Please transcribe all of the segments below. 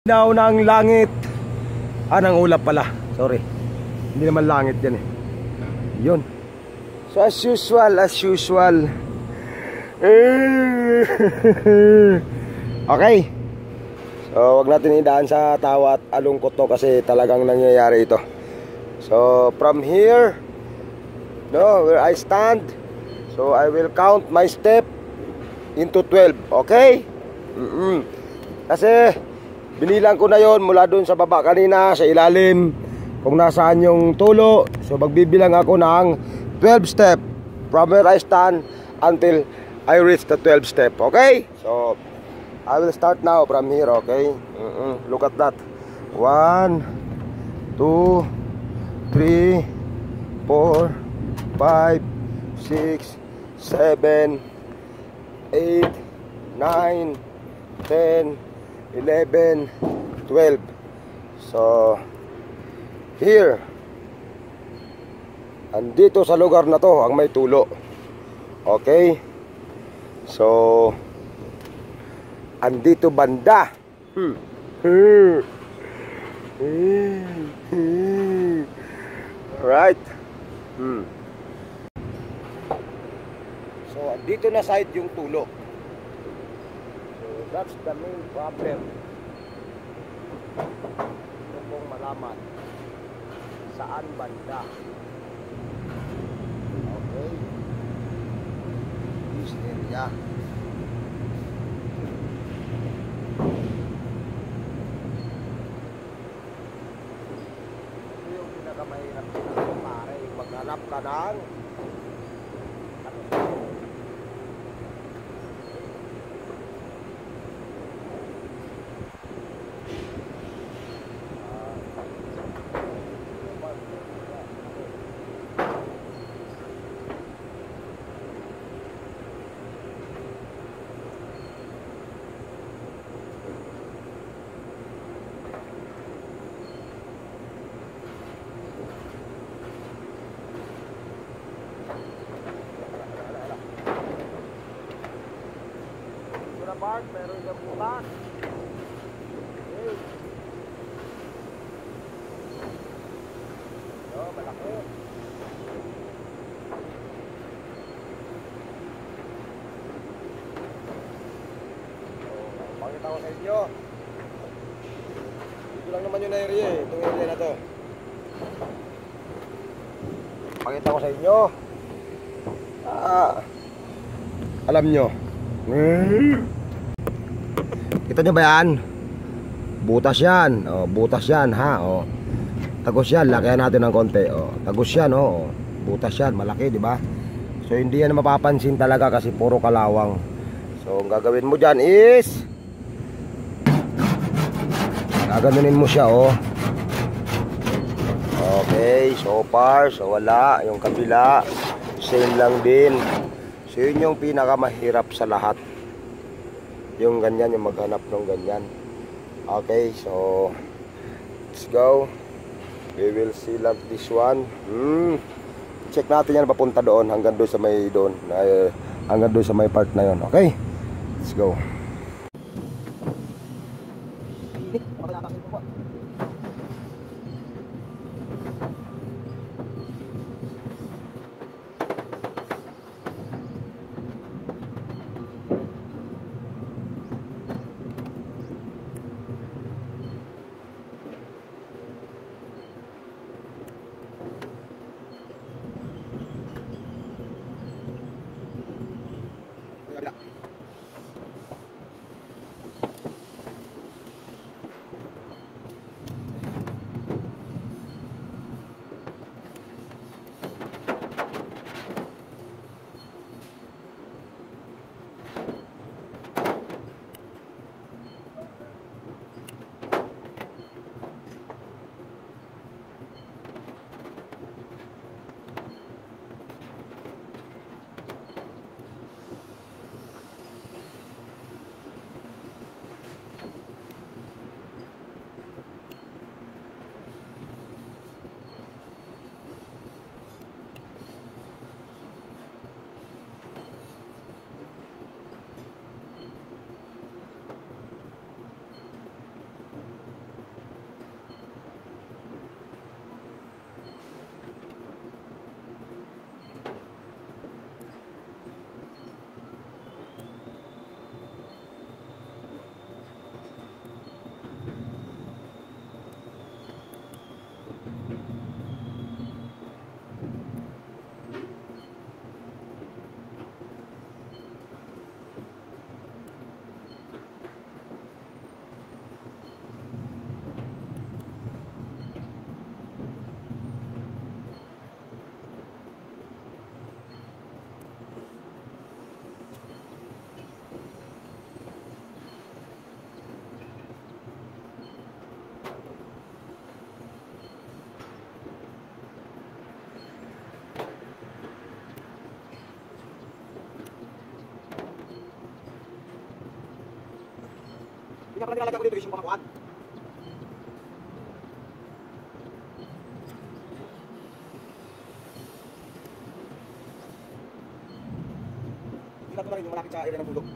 Linaw ng langit. Ng ulap pala. Sorry. Hindi naman langit yan eh. Yun. So as usual. Okay. So wag natin idaan sa tawa at alungkot to kasi talagang nangyayari ito. So from here, where I stand, so I will count my step into 12. Okay? Kasi binilang ko na yon mula dun sa baba kanina, sa ilalim, kung nasaan yung tulo. So magbibilang ako ng 12 step from where I stand until I reach the 12 step. Okay? So I will start now from here. Okay? Look at that. 1, 2, 3, 4, 5, 6, 7, 8, 9, 10, 11, 12. So here, andito sa lugar na to ang may tulo. Okay? So andito banda. Right? So andito na side yung tulo. So that's the main problem. Ito pong malaman saan banda. Okay? This area. Ito yung pinakamahirap dito, pare. Maghanap ka ng part, meron isang bukas. Okay. So, malaki. So, pakita ko sa inyo. Dito lang naman yung area eh. Itong area na to. Pakita ko sa inyo. Alam nyo. Kita nyo ba yan? Butas yan. Butas yan ha. Tagos yan. Lakayan natin ng konti. Tagos yan. Butas yan. Malaki, di ba? So hindi yan mapapansin talaga kasi puro kalawang. So ang gagawin mo dyan is gaganunin mo siya. Okay. So far. So wala. Yung kabila same lang din. So yun yung pinakamahirap sa lahat. Yung ganyan, yung maghanap ng ganyan. Okay, so let's go. We will seal up this one. Check natin yan papunta doon hanggang doon sa may doon. Hanggang doon sa may part na yon. Okay, let's go. Kaya pala nilalagay ko dito is yung pamakuan. Tingnan ko na rin yung malapit sa area ng tulog.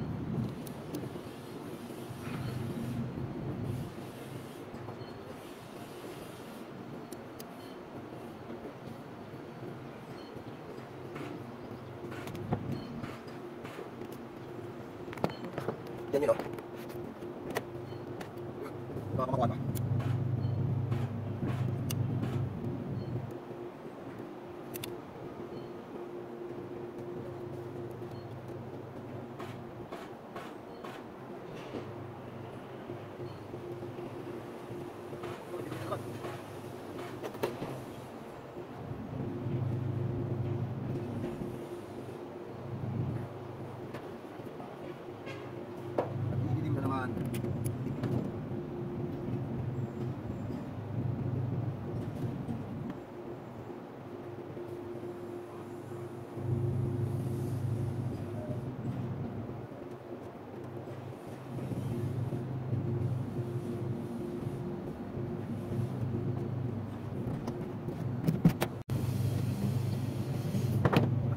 Yan yun o. Baka makuha pa. Didilim na naman.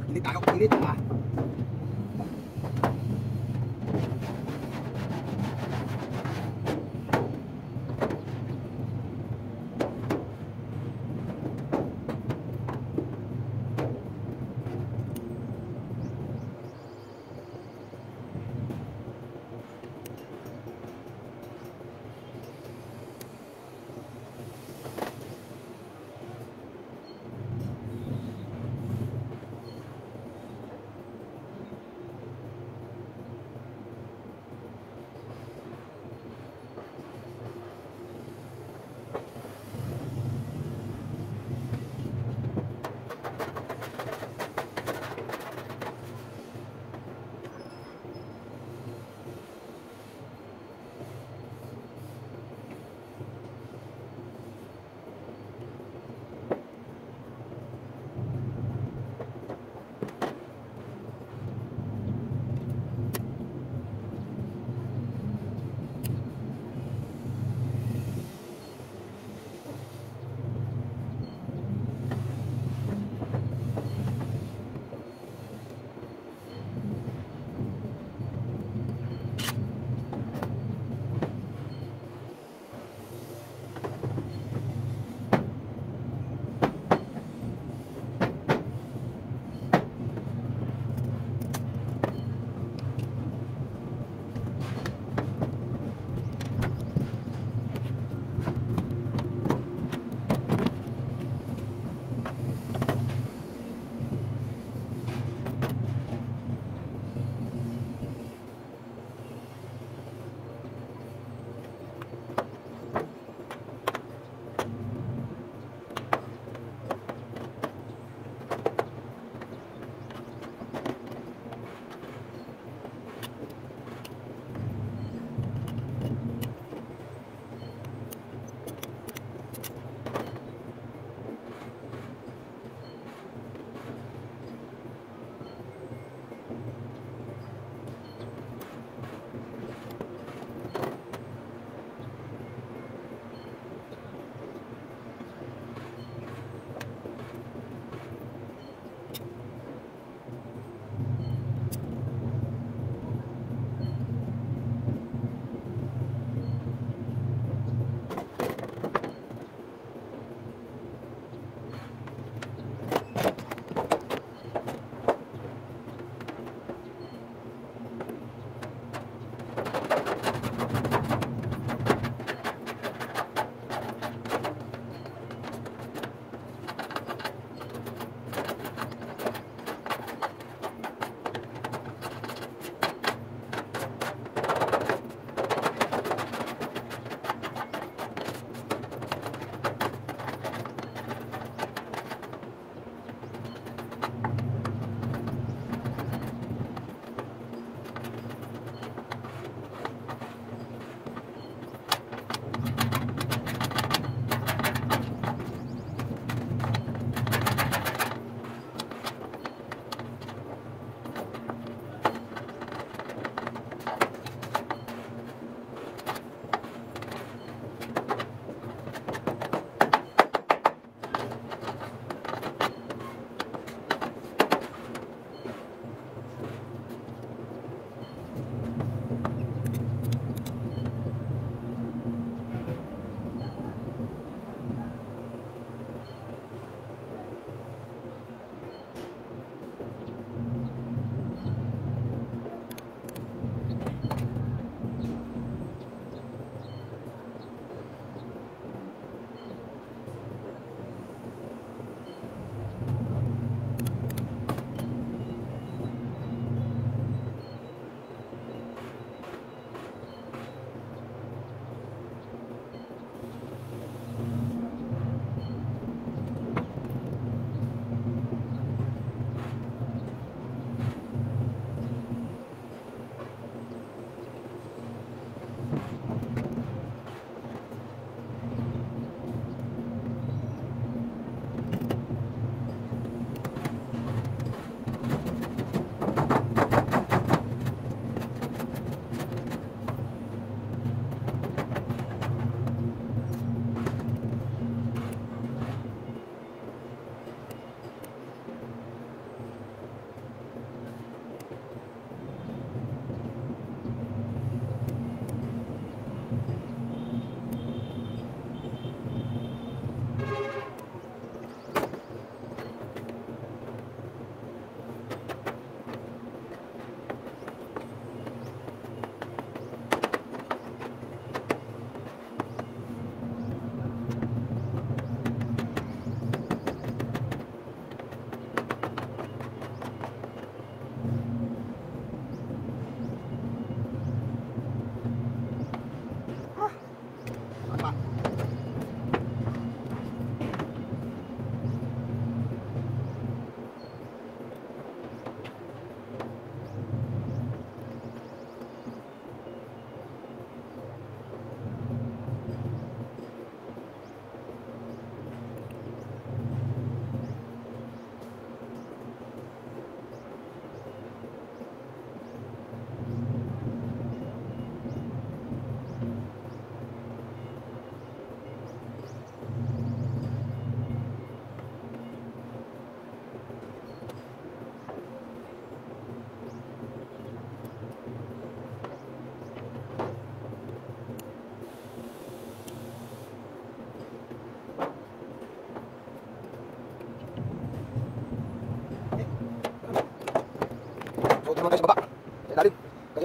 Pilit tayo, pilit ha.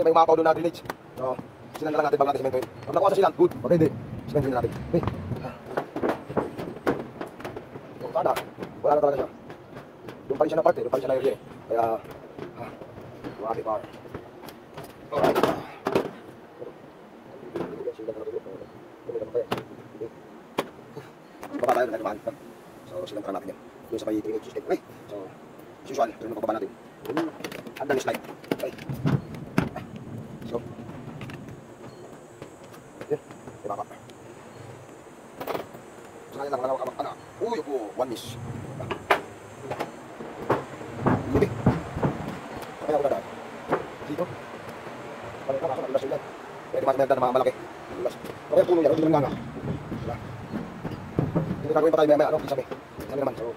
may umapaw doon na drainage. So, silan na lang natin bago natin sementoin. Pag nakuha sa silan, good. Pag hindi, sementoin na natin. Okay. So, sana, wala na talaga siya. Doon pa rin siya na parte, doon pa rin siya na area. Kaya, grabe pa. Alright. Baba tayo, nagkakumaan. So, silang parang natin yan. Doon sa may drainage system. Okay. So, as usual, ito yung pababa natin. Hanggang slide. Okay. So, yun. Ibaba. So, ngayon lang, anak. Uy, one miss. Lubi. Kaya ako dadaan. Dito. Kaya ako nakakulas yun yan. Pwede mas na mga malaki. Okay, puno yan. Huwag yung nga. Diba? Hindi gagawin pa tayo maya, ano, isabi. Isabi naman, so,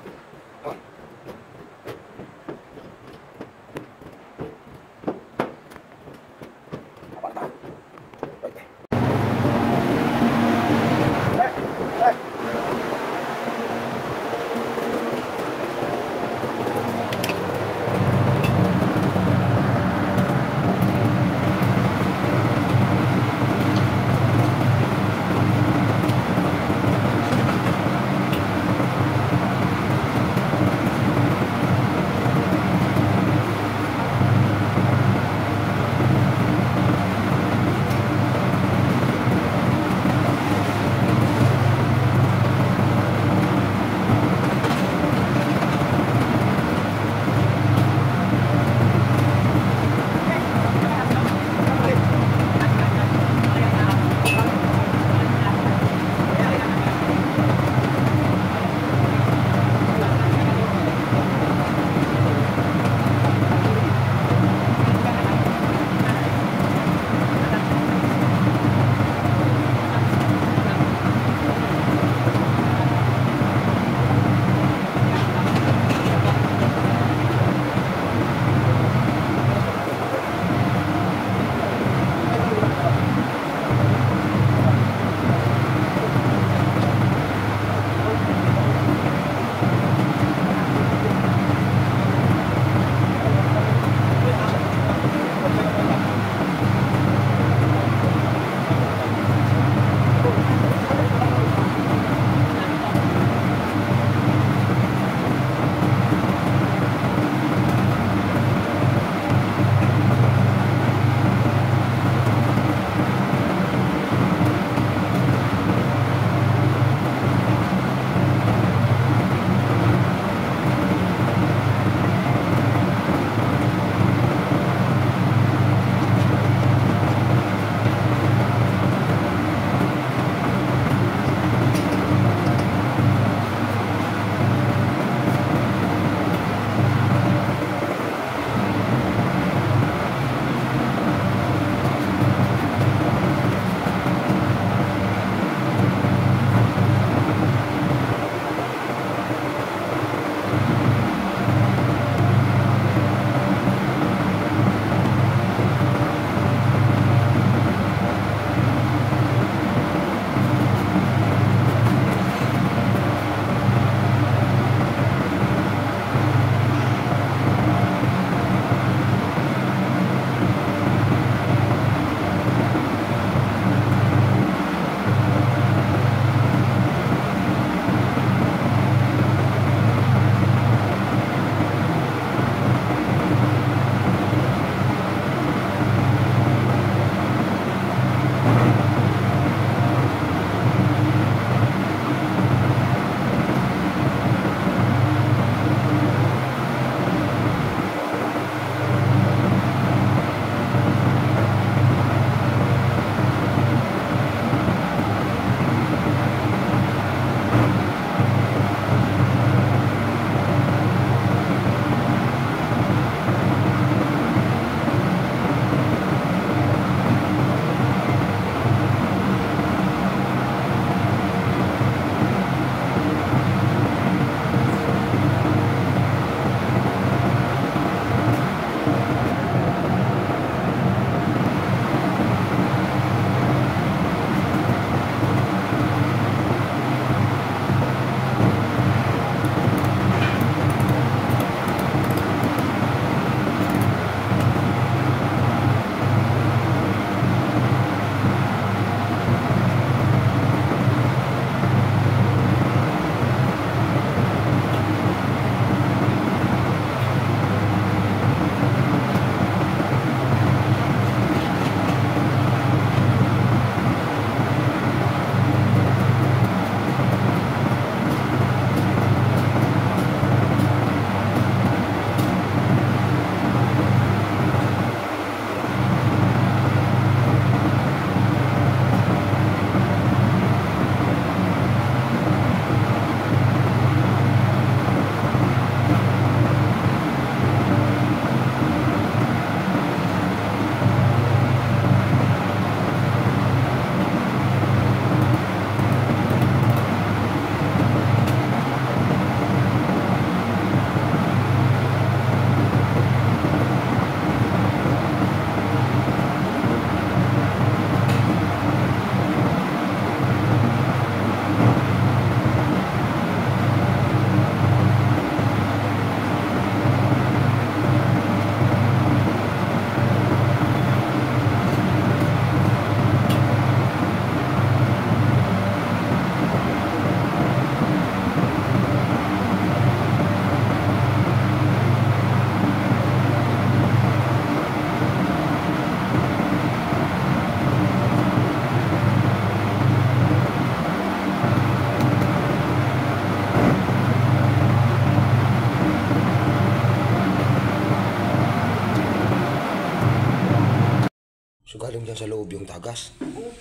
dyan sa loob yung tagas. Opo.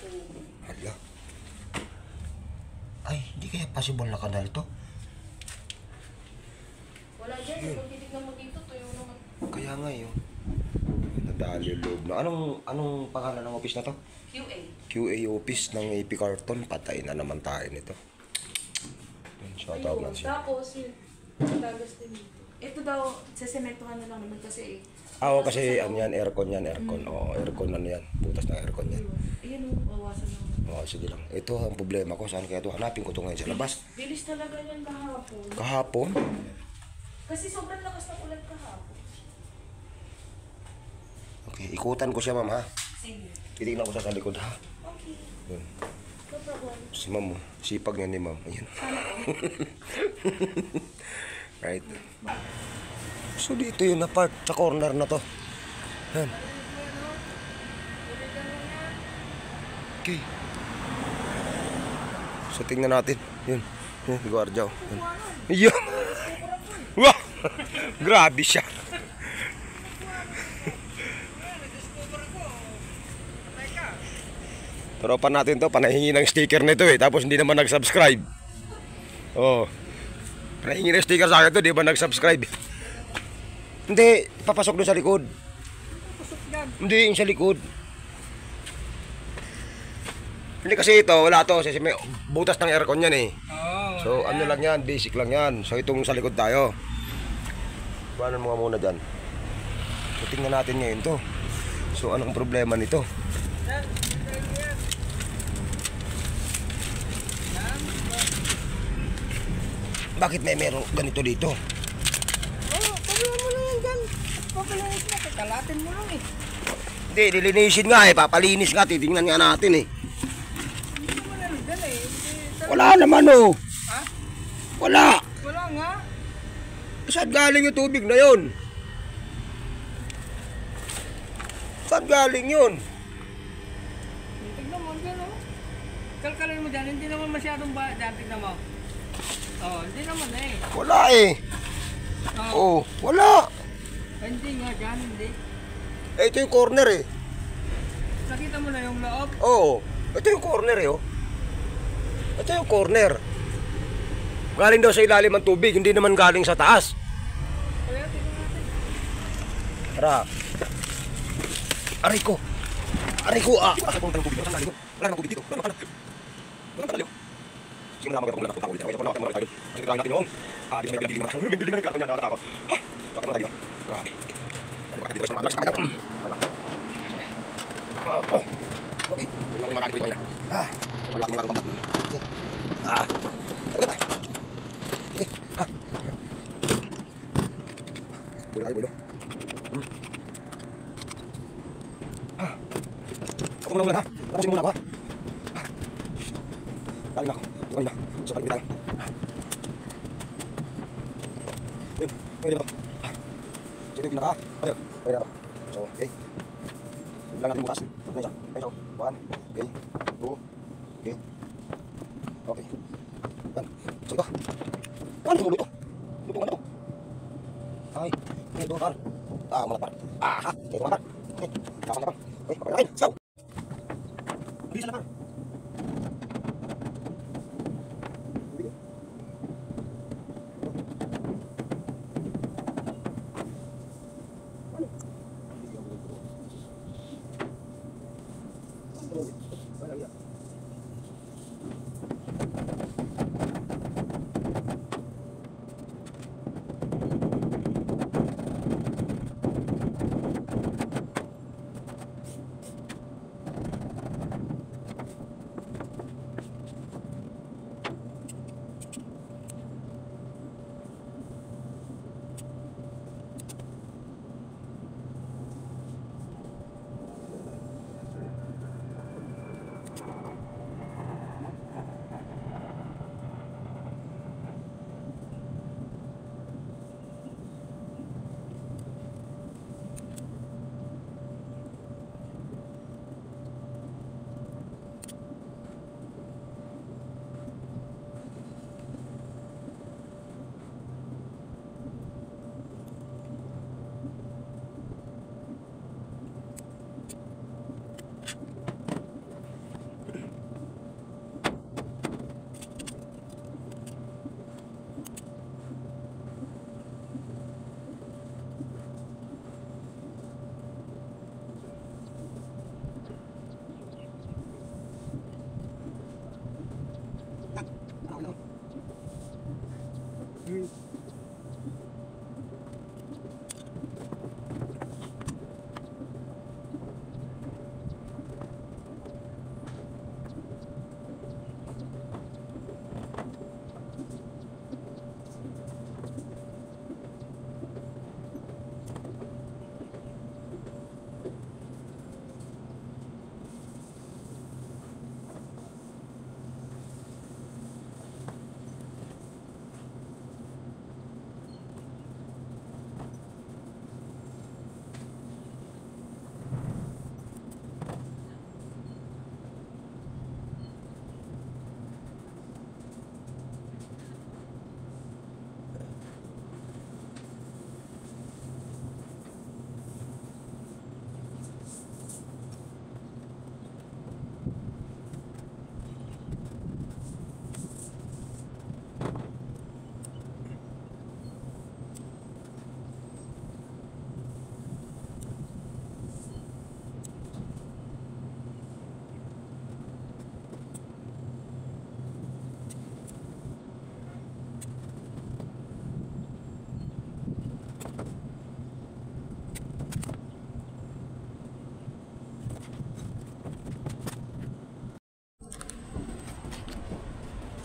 Hala. Ay, hindi kaya possible na kanal ito? Wala dyan. Kung titignan mo dito, tuyo naman. Kaya nga yun. Nadali yung loob na. Anong pangalan ng office na to? QA. QA office ng AP Carton. Patay na naman tayo nito. Shoutout Ayun. natin siya. Tapos yun. Tagas din dito. Ito daw, sesementohan na lang naman kasi Oo, kasi ano yan, aircon yan, aircon. Oo, aircon ano yan. Butas ng aircon yan. Ayun o, bawasan lang. Oo, sige lang. Ito ang problema ko. Saan kaya ito? Hanapin ko ito ngayon sa labas. Bilis talaga yan kahapon. Kahapon? Kasi sobrang lakas ng ulan kahapon. Okay, ikutan ko siya, ma'am, ha? Sige. Titignan ko siya sa likod, ha? Okay. Yun. No problem. Si ma'am, oh. Sipag niya ni ma'am. Ayan. Right. So dito yun na part sa corner na to. Yan. Okay. So tingnan natin. Yun. Yun, gwardiya. Yun. Yun. Wow! Grabe siya. Tropa natin to, panahingi ng sticker nito eh. Tapos hindi naman nag-subscribe. Oh. Panahingi ng sticker sa akin to, di ba nag-subscribe? Hindi, papasok doon sa likod. Hindi, yung sa likod. Hindi kasi ito, wala to. Kasi may butas ng aircon yan eh. So ano lang yan, basic lang yan. So itong sa likod tayo. Paano mga muna dyan? So tingnan natin ngayon to. So anong problema nito? Bakit may meron ganito dito? Pagawin mo lang yan dyan. Papalinis mo. Kalatin mo lang eh. Hindi, lilinisin nga eh. Papalinis nga. Titingnan nga natin eh. Hindi naman ano dyan eh. Wala naman oh. Ha? Wala. Wala nga. Saan galing yung tubig na yun? Saan galing yun? Tignan mo dyan oh. Kalkalin mo dyan. Hindi naman masyadong ba dyan. Tignan mo. Oh, hindi naman eh. Wala eh. Oh, wala. Hindi nga dyan. Hindi. Eh, ito yung corner eh. Nakita mo na yung loob. Oo. Ito yung corner eh oh. Ito yung corner. Galing daw sa ilalim ng tubig, hindi naman galing sa taas. Kaya tignan natin. Tara. Aray ko. Aray ko ah. Wala namang tubig dito. Wala namang tubig dito. Wala namang tubig dito. Sige na lang ako na ulit. Ito pala tayo. Kasi try natin yung di may bilang na kanya nakakatawa. Bakit tayo? Grabe. Bakit dito sa mga sa kanya? Okay. Wala nang makakita niya. Wala nang makakita. Wala tayo. Wala tayo. Ako muna ha. Tapusin muna ako ha. Dali na ako. Dali na. Sa balik tayo. Ayun. Ayun dito. So ito yung pinaka. Ayun. Ayun ako. So okay. Bilang natin bukas. Ayun siya. Ayun siya. 1. Okay. 2. Okay. Okay. Yan. So ito. Ano ito? Luto. Luto ka na ito. Ay. Ito par. Mga par. Ha. Ito mga par. Okay. Kapag na par. Okay. Kapag na kain. Saw. Bisa na par.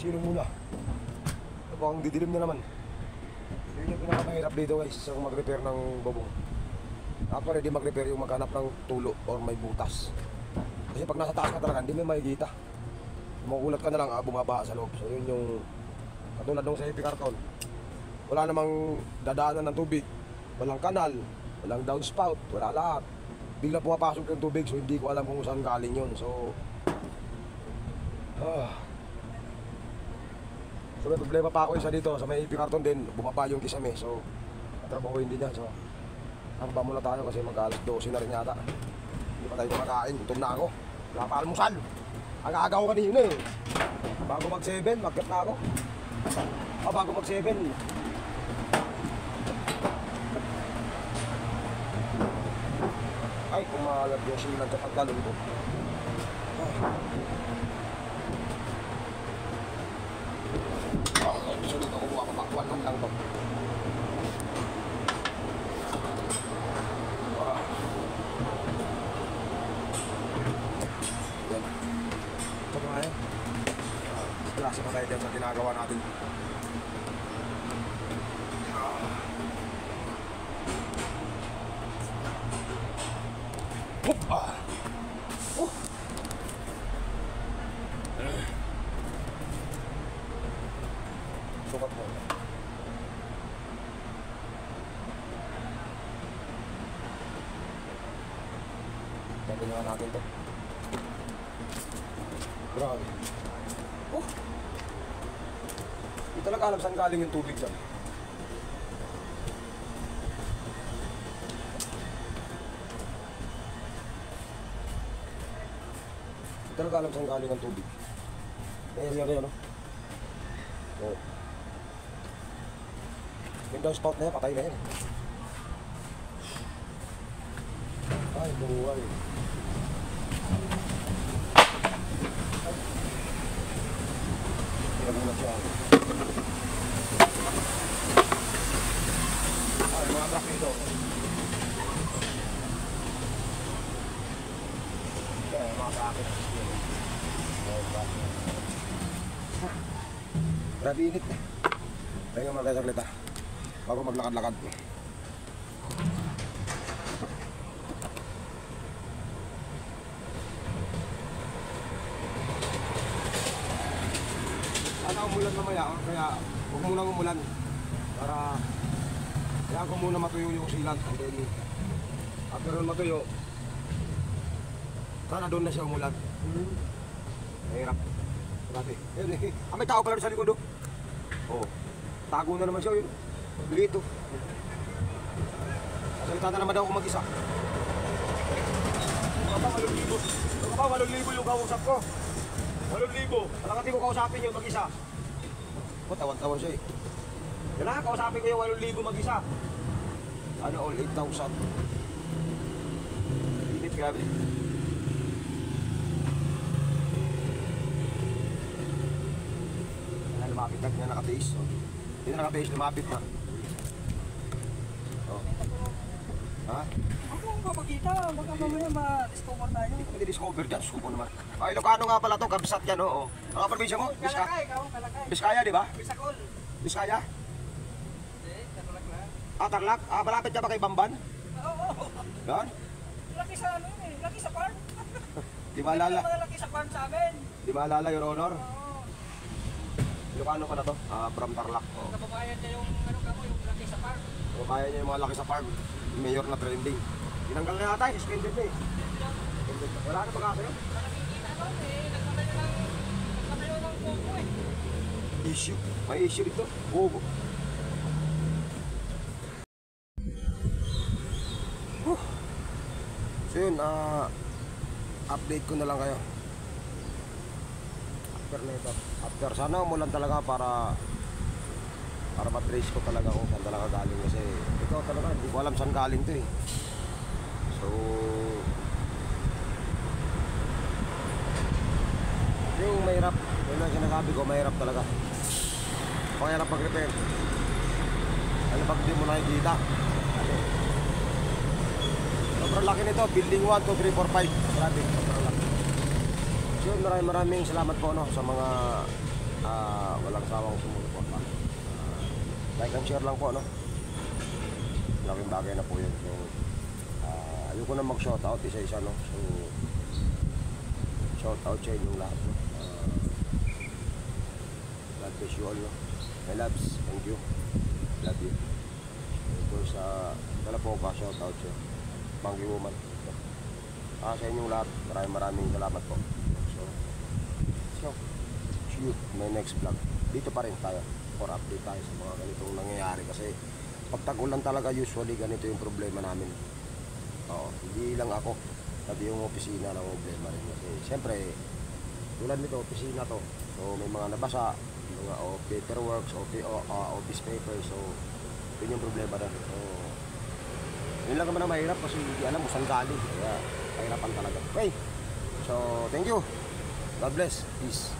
Sino muna? Ako ang didilim na naman. Yun yung pinakamahirap dito guys, sa mag-repair ng bubong. Actually, di mag-repair yung maghanap ng tulo or may butas. Kasi pag nasa taas ka talaga, hindi mo makikita. Magulat ka na lang, bumaba sa loob. So yun yung katulad nung sa heavy carton. Wala namang dadaanan ng tubig. Walang kanal, walang downspout, wala lahat. Bigla pumapasok yung tubig, so hindi ko alam kung saan galing yun. So may problema pa ako isa dito sa may heavy carton din, bumaba yung kisame. So tatrabahuin din yan. So hamba muna tayo kasi mag-alas 12 na rin yata. Hindi pa tayo kumakain, gutom na ako. Wala pa almusal. Aga-aga ko kanina eh. Bago mag 7, mag-get na ako. Bago mag 7. Ay, kumalag yung silang sa pagtalon ko. Sulit ako buha ko, makuha lang to. Yan. Ito pa nga yan. Klase pa tayo dyan sa ginagawa natin. Sukat mo. Sabi nga natin to. Grabe. Hindi talaga alam saan galing yung tubig dyan. Hindi talaga alam saan galing ang tubig. Area na yun, no? Oo. Yung downspout na yan, patay na yan. Ay, buhay. Pinagulat siya. Ay, mga truck dito. Kaya, mga kakit. Grabe init eh. Tayo nga magkasaglit ah. Bago maglakad-lakad. Sana umulan mamaya, kaya huwag munang umulan. Para kaya ko muna matuyo yung silat. And then, after nun matuyo, sana doon na siya umulan. Mahirap. Grabe. May tao pala sa likod. Oh. Tago na naman siya yun. Lito. Salita na naman daw ako mag-isa. Baka 8,000 yung kausap ko. 8,000. Palangati ko kausapin yung mag-isa. O, tawan-tawan siya eh. Yan na, kausapin ko yung 8,000 mag-isa. Ano all, 8,000. Init, grabe. lumapit na niya nakatiis. Oh. Hindi na nakatiis, lumapit na. Oh. Ha? Ako ang papakita, baka mamaya ma-discover tayo. Hindi ko discover dyan, suko naman. Ay, Ilocano nga pala to, kabsat yan, oo. Ang probinsya mo? Kalakay, kalakay. Biskaya, di ba? Bisakol. Biskaya? Hindi, Tarlac na. Tarlac? Malapit ka ba kay Bamban? Oo. Yan? Laki sa ano yun eh, laki sa farm. Di maalala? Laki sa farm sa amin. Di maalala, Your Honor? Oo. Ilocano pala to? From Tarlac. Oh. Kababayan niya yung ano ka mo, yung laki sa farm. So, kaya niya yung mga laki sa farm. Yung mayor na trending. Tinanggal na yata, suspended na eh. Wala na ba kaso yun? Nakikita ko eh, nagpatayo ng koko eh. Issue. May issue dito. Oo. So yun, update ko na lang kayo. After na ito. After, sana umulan talaga para matrace ko talaga kung saan talaga galing kasi ito talaga, hindi ko alam saan galing to eh. So yung mahirap, yun ang sinasabi ko, mahirap talaga. Mahirap mag-repair. Ano pag di mo nakikita? Kasi sobrang laki nito, building 1, 2, 3, 4, 5. Grabe, sobrang laki. So maraming salamat po no, sa mga walang sawang sumusuporta. Like and share lang po no. Laking bagay na po yun. So ayoko na mag-shoutout isa-isa no. So shoutout sa inyong lahat no. God bless you all no. My loves, thank you. Love you. Ito sa po ka shoutout sa Monkey Woman. Sa inyong lahat, maraming salamat po. So see you in my next vlog. Dito pa rin tayo for update tayo sa mga ganitong nangyayari kasi pag tag-ulan talaga usually ganito yung problema namin. Hindi lang ako, pati yung opisina ng problema rin kasi siyempre tulad nito, opisina to, so may mga nabasa, mga paperworks, office papers, so yun yung problema rin. So yun lang naman ang mahirap kasi hindi alam kung saan galing, kaya kahirapan talaga. Okay, so thank you, God bless, peace.